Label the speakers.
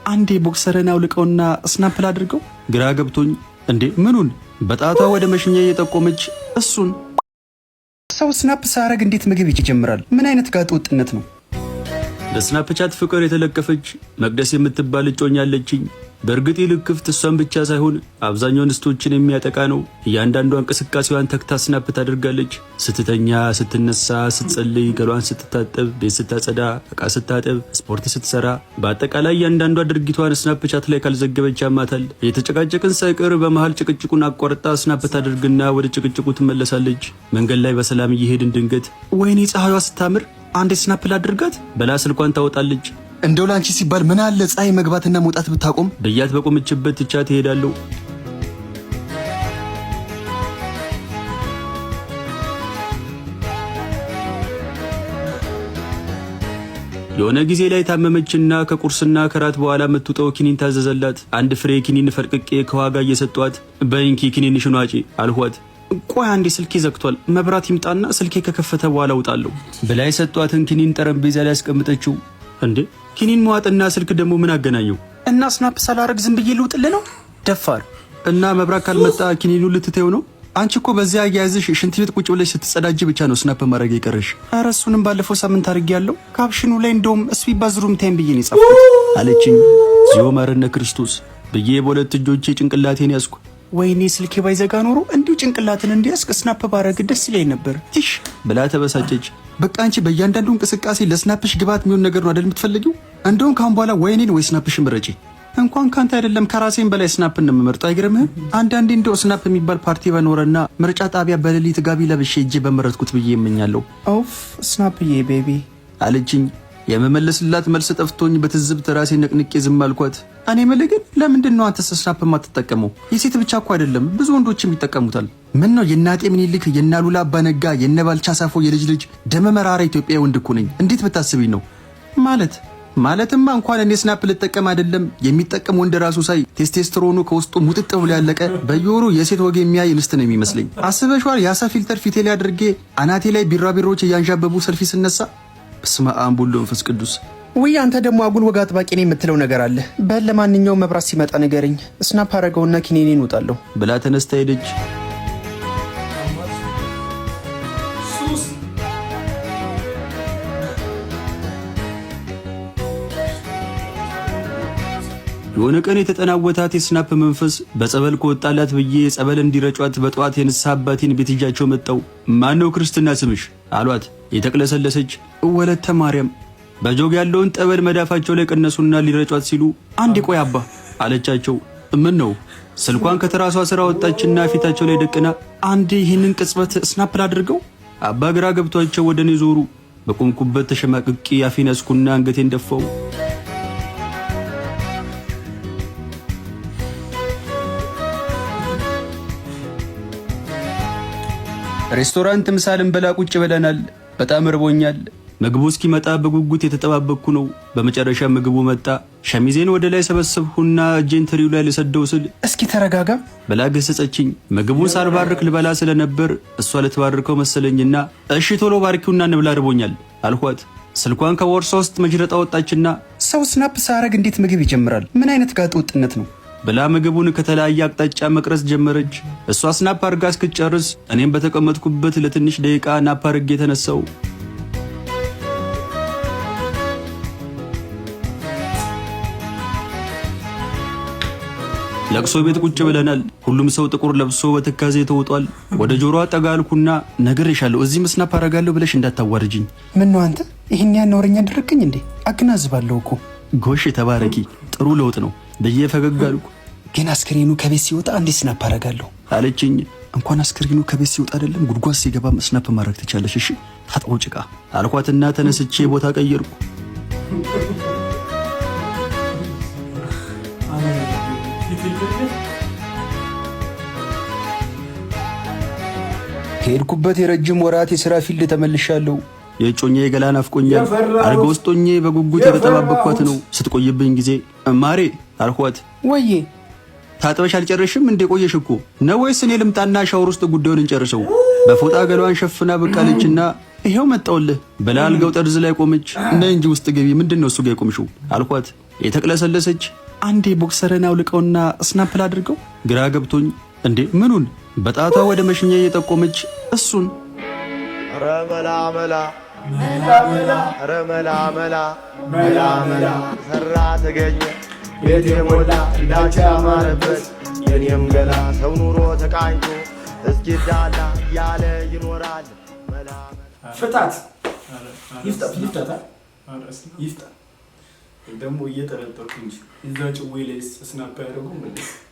Speaker 1: አንዴ ቦክሰርን አውልቀውና ስናፕል አድርገው ግራ ገብቶኝ እንዴ ምኑን በጣቷ ወደ መሽኛ እየጠቆመች እሱን ሰው ስናፕ ሳረግ እንዴት ምግብ ይጀምራል? ምን አይነት ጋጥ ወጥነት ነው? በስናፕቻት ፍቅር የተለከፈች መቅደስ የምትባል እጮኛ አለችኝ። በእርግጥ ልክፍት እሷን ብቻ ሳይሆን አብዛኛውን እንስቶችን የሚያጠቃ ነው። እያንዳንዷ እንቅስቃሴዋን ተክታ ስናፕ ታደርጋለች። ስትተኛ፣ ስትነሳ፣ ስትጸልይ፣ ገሏን ስትታጠብ፣ ቤት ስታጸዳ፣ ዕቃ ስታጠብ፣ ስፖርት ስትሰራ፣ በአጠቃላይ እያንዳንዷ ድርጊቷን ስናፕቻት ላይ ካልዘገበች ያማታል። የተጨቃጨቅን ሳይቀር በመሃል ጭቅጭቁን አቋርጣ ስናፕ ታደርግና ወደ ጭቅጭቁ ትመለሳለች። መንገድ ላይ በሰላም እየሄድን ድንገት ወይኔ ፀሐይዋ ስታምር አንድ ስናፕል አድርጋት በላ ስልኳን ታወጣለች።
Speaker 2: እንደው ላንቺ ሲባል ምን አለ ፀሐይ መግባትና መውጣት ብታቆም
Speaker 1: በያት በቆመችበት ትቻት ትሄዳለሁ። የሆነ ጊዜ ላይ ታመመችና ከቁርስና ከራት በኋላ የምትውጠው ኪኒን ታዘዘላት። አንድ ፍሬ ኪኒን ፈርቅቄ ከዋጋ እየሰጧት በእንኪ ኪኒንሽን ዋጪ አልኋት። ቆይ አንዴ ስልኬ ዘግቷል፣ መብራት ይምጣና ስልኬ ከከፈተ በኋላ እውጣለሁ ብላ የሰጧትን ኪኒን ጠረጴዛ ላይ ያስቀምጠችው። እንዴ ኪኒን መዋጥና ስልክ ደግሞ ምን አገናኘው? እና ስናፕ ሳላረግ ዝም ብዬ ልውጥልህ ነው? ደፋር። እና መብራት ካልመጣ ኪኒኑ ልትተው ነው? አንቺ እኮ በዚያ አያያዝሽ ሽንት ቤት ቁጭ ብለሽ ስትጸዳጅ ብቻ ነው ስናፕ ማድረግ የቀረሽ። ኧረ እሱንም ባለፈው ሳምንት አድርጌያለሁ። ካፕሽኑ ላይ እንደውም እስቢ ባዝሩም ታይም ብዬ ነው የጻፍኩት አለችኝ። ዚዮ ማረነ ክርስቶስ ብዬ በሁለት እጆቼ ጭንቅላቴን ያዝኩ። ወይኔ ስልኬ ባይዘጋ ኖሮ እንዲሁ ጭንቅላትን እንዲያስቅ ስናፕ ባረግ ደስ ይለኝ ነበር ትሽ ብላ ተበሳጨች። በቃ አንቺ በእያንዳንዱ እንቅስቃሴ ለስናፕሽ ግባት የሚሆን ነገር ነው አይደል የምትፈልጊው? እንደውም ካሁን በኋላ ወይኔን ወይ ስናፕሽን ምረጪ። እንኳን ካንተ አይደለም ከራሴን በላይ ስናፕን ነው የምመርጠው። አይገርምህም? አንዳንዴ እንደው ስናፕ የሚባል ፓርቲ በኖረና ምርጫ ጣቢያ በሌሊት ጋቢ ለብሼ እጄ በመረጥኩት ብዬ እመኛለሁ። ኦፍ ስናፕዬ ቤቢ አለችኝ። የመመለስላት መልስ ጠፍቶኝ በትዝብት ራሴ ነቅንቄ ዝም አልኳት። እኔ የምልህ ግን ለምንድን ነው አንተ ስናፕ የማትጠቀመው? የሴት ብቻ እኮ አይደለም ብዙ ወንዶችም ይጠቀሙታል። ምን ነው የናጤ ምኒልክ የናሉላ አባነጋ የነባልቻ ሳፎ የልጅ ልጅ ደመ መራራ ኢትዮጵያዊ ወንድ እኮ ነኝ። እንዴት ብታስቢኝ ነው? ማለትማ እንኳን እኔ ስናፕ ልጠቀም አይደለም የሚጠቀም ወንድ ራሱ ሳይ ቴስቴስትሮኑ ከውስጡ ሙጥጥ ብሎ ያለቀ በየወሩ የሴት ወግ የሚያይ እንስት ነው የሚመስለኝ። አስበሽዋል? የአሳ ፊልተር ፊቴ ላይ አድርጌ አናቴ ላይ ቢራቢሮች እያንዣበቡ ሰልፊ ስነሳ በስመ አብ ወወልድ ወመንፈስ ቅዱስ።
Speaker 3: ውይ አንተ ደግሞ አጉል ወግ አጥባቂ ነኝ የምትለው ነገር አለ። በል ለማንኛውም መብራት ሲመጣ ንገረኝ፣ ስናፕ አደረገውና ኪኒኔን እወጣለሁ
Speaker 1: ብላ ተነስታ ሄደች። የሆነ ቀን የተጠናወታት የስናፕ መንፈስ በጸበል ከወጣላት ብዬ ጸበል እንዲረጯት በጠዋት የንስሐ አባቴን ቤት ይዣቸው መጣው። ማነው ክርስትና ስምሽ አሏት። የተቅለሰለሰች ወለተ ማርያም። በጆግ ያለውን ጠበል መዳፋቸው ላይ ቀነሱና ሊረጯት ሲሉ አንዴ ቆይ አባ አለቻቸው። ምን ነው? ስልኳን ከተራሷ ስራ ወጣችና ፊታቸው ላይ ደቅና አንዴ ይህንን ቅጽበት ስናፕል አድርገው። አባ ግራ ገብቷቸው ወደ እኔ ዞሩ። በቆምኩበት ተሸማቅቄ አፌን ያዝኩና አንገቴን ደፋው። ሬስቶራንት ምሳ ልንበላ ቁጭ ብለናል። በጣም እርቦኛል። ምግቡ እስኪመጣ በጉጉት የተጠባበቅኩ ነው። በመጨረሻ ምግቡ መጣ። ሸሚዜን ወደ ላይ ሰበሰብሁና እጄን ትሪው ላይ ልሰደው ስል
Speaker 3: እስኪ ተረጋጋ
Speaker 1: ብላ ገሰጸችኝ። ምግቡን ሳልባርክ ልበላ ስለነበር እሷ ልትባርከው መሰለኝና እሺ ቶሎ ባርኪውና እንብላ እርቦኛል አልኳት። ስልኳን ከቦርሳ ውስጥ መጅረጣ ወጣችና
Speaker 3: ሰው ስናፕ ሳረግ እንዴት ምግብ ይጀምራል? ምን አይነት ጋጥ ወጥነት ነው
Speaker 1: ብላ ምግቡን ከተለያየ አቅጣጫ መቅረጽ ጀመረች። እሷ ስናፕ አርጋ እስክትጨርስ እኔም በተቀመጥኩበት ለትንሽ ደቂቃ ናፕ አርጌ ተነሳው። ለቅሶ ቤት ቁጭ ብለናል። ሁሉም ሰው ጥቁር ለብሶ በትካዜ ተውጧል። ወደ ጆሮዋ ጠጋ አልኩና ነግሬሻለሁ እዚህ ስናፕ አረጋለሁ ብለሽ እንዳታዋርጅኝ።
Speaker 3: ምን ነው አንተ ይሄን ያን ወሬኛ አደረከኝ እንዴ? አገናዝባለሁ እኮ።
Speaker 1: ጎሽ ተባረኪ፣ ጥሩ ለውጥ ነው ብዬ ፈገግ አልኩ።
Speaker 3: ግን አስክሬኑ ከቤት ሲወጣ እንዴት ስናፕ አረጋለሁ
Speaker 1: አለችኝ።
Speaker 2: እንኳን አስክሬኑ ከቤት ሲወጣ አይደለም ጉድጓድ ሲገባ ስናፕ ማድረግ ትቻለሽ። እሺ ታጥቦ ጭቃ
Speaker 1: አልኳትና ተነስቼ ቦታ ቀየርኩ።
Speaker 3: ከሄድኩበት የረጅም ወራት የሥራ ፊልድ ተመልሻለሁ።
Speaker 1: የጮኛ የገላ ናፍቆኛል። አልጋ ውስጥ ሆኜ በጉጉት የተጠባበቅኳት ነው። ስትቆይብኝ ጊዜ ማሬ አልኳት።
Speaker 3: ወዬ
Speaker 1: ታጥበሽ አልጨረሽም እንዴ? ቆየሽ እኮ ነው ወይስ እኔ ልምጣና ሻወር ውስጥ ጉዳዩን እንጨርሰው? በፎጣ ገሏን ሸፍና በቃለችና ይሄው መጣውልህ ብላ አልጋው ጠርዝ ላይ ቆመች። ነይ እንጂ ውስጥ ገቢ። ምንድነው እሱ ጋር የቆምሽው አልኳት። የተቅለሰለሰች አንዴ ቦክሰርን አውልቀውና ስናፕል አድርገው ግራ ገብቶኝ እንዴ ምኑን በጣቷ ወደ መሽኛ እየጠቆመች እሱን
Speaker 4: ረመላ መላ ረመላ መላ ሰራ ተገኘ ቤት የሞላ እንዳቻ ያማረበት የኔም ገላ ሰው ኑሮ ተቃኝቶ እስኪዳላ ያለ ይኖራል መላ
Speaker 5: ፍታት ይፍታ ደግሞ እየጠረጠርኩ እንጂ እዛ ጭዌ ላይ ስናፕ ያደረጉ